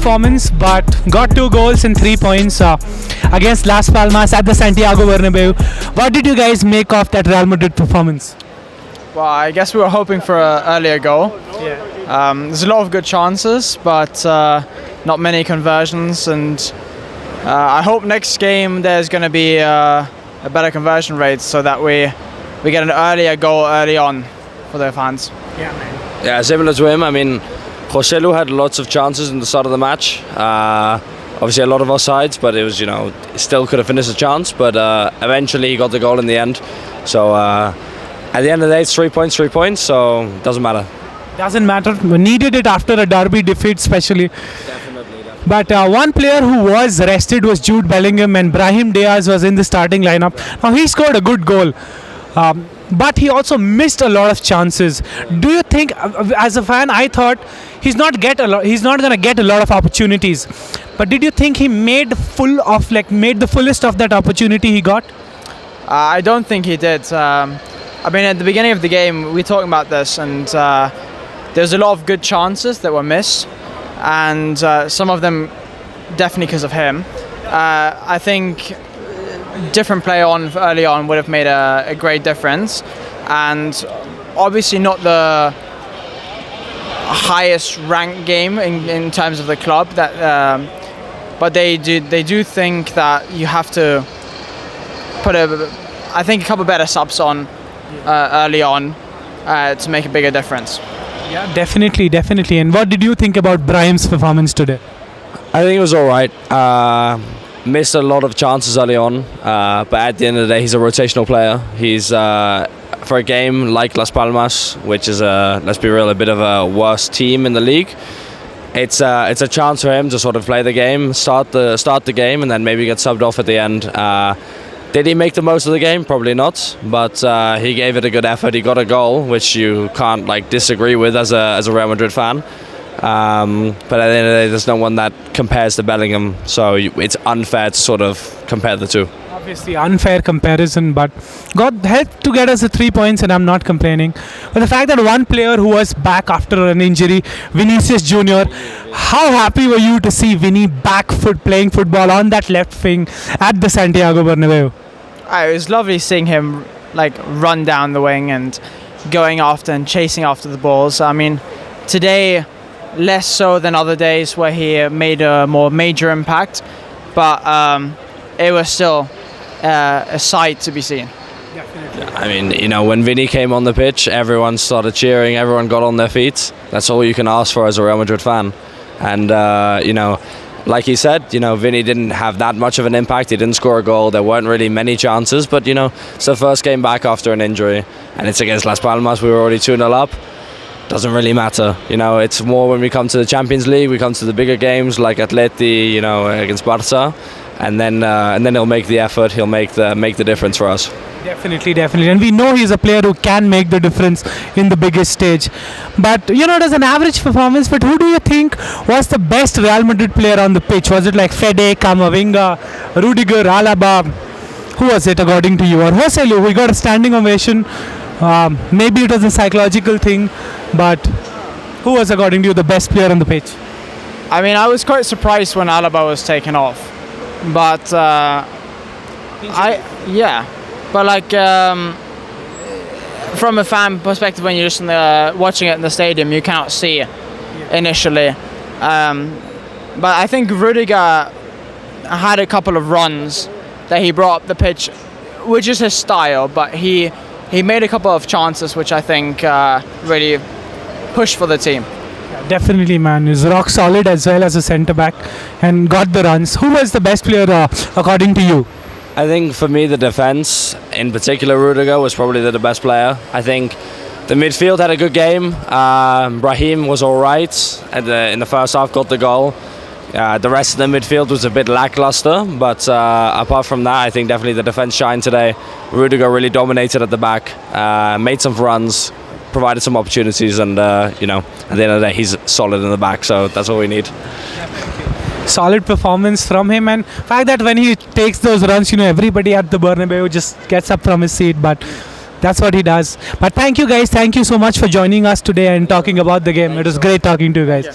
performance, but got 2 goals and 3 points against Las Palmas at the Santiago Bernabeu. What did you guys make of that Real Madrid performance? Well, I guess we were hoping for an earlier goal. There's a lot of good chances, but not many conversions. And I hope next game there's going to be a better conversion rate so that we get an earlier goal early on for the fans. Yeah, similar to him. I mean, Joselu had lots of chances in the start of the match. Obviously, a lot of offsides, but it was, still could have finished a chance. But eventually, he got the goal in the end. So at the end of the day, it's 3 points, so it doesn't matter. Doesn't matter. We needed it after a derby defeat, especially. Definitely. But one player who was rested was Jude Bellingham, and Brahim Diaz was in the starting lineup. Now he scored a good goal, but he also missed a lot of chances. Do you think, as a fan, I thought he's not going to get a lot of opportunities. But did you think he made the fullest of that opportunity he got? I don't think he did. I mean, at the beginning of the game, we were talking about this, and there's a lot of good chances that were missed, and some of them definitely because of him. I think different play on early on would have made a great difference, and obviously not the highest ranked game in terms of the club. But they do think that you have to put a couple better subs on early on to make a bigger difference. Yeah, definitely. And what did you think about Brahim's performance today? I think it was all right. Missed a lot of chances early on, but at the end of the day, he's a rotational player. He's for a game like Las Palmas, which is let's be real, a bit of a worse team in the league. It's a chance for him to sort of play the game, start the game, and then maybe get subbed off at the end. Did he make the most of the game? Probably not, but he gave it a good effort. He got a goal, which you can't disagree with as a Real Madrid fan. But at the end of the day, there's no one that compares to Bellingham, so it's unfair to sort of compare the two. Obviously unfair comparison, but God helped to get us the 3 points, and I'm not complaining. But the fact that one player who was back after an injury, Vinicius Junior, how happy were you to see Vinny back playing football on that left wing at the Santiago Bernabeu? It was lovely seeing him run down the wing and going after and chasing after the balls. I mean, today less so than other days where he made a more major impact, but it was still a sight to be seen. Definitely. I mean, when Vinny came on the pitch, everyone started cheering, everyone got on their feet. That's all you can ask for as a Real Madrid fan. And, like he said, Vinny didn't have that much of an impact. He didn't score a goal. There weren't really many chances, but, it's the first game back after an injury, and it's against Las Palmas. We were already 2-0 up. Doesn't really matter. It's more when we come to the Champions League, we come to the bigger games like Atleti, against Barca, and then he'll make the effort. He'll make the difference for us. Definitely, and we know he's a player who can make the difference in the biggest stage. But it was an average performance. But who do you think was the best Real Madrid player on the pitch? Was it like Fede, Camavinga, Rudiger, Alaba? Who was it according to you? Or Joselu, who got a standing ovation? Maybe it was a psychological thing, but who was, according to you, the best player on the pitch? I mean, I was quite surprised when Alaba was taken off, but from a fan perspective, when you're just watching it in the stadium, you cannot see initially. But I think Rudiger had a couple of runs that he brought up the pitch, which is his style, but he made a couple of chances which I think really pushed for the team. Yeah, definitely, man. He's rock solid as well as a centre-back and got the runs. Who was the best player according to you? I think for me, the defence, in particular Rudiger, was probably the best player. I think the midfield had a good game. Brahim was all right in the first half, got the goal. The rest of the midfield was a bit lackluster, but apart from that, I think definitely the defence shined today. Rudiger really dominated at the back, made some runs, provided some opportunities, and at the end of the day, he's solid in the back, so that's all we need. Solid performance from him, and fact that when he takes those runs, everybody at the Bernabeu just gets up from his seat, but that's what he does. But thank you guys, thank you so much for joining us today and talking about the game. It was great talking to you guys.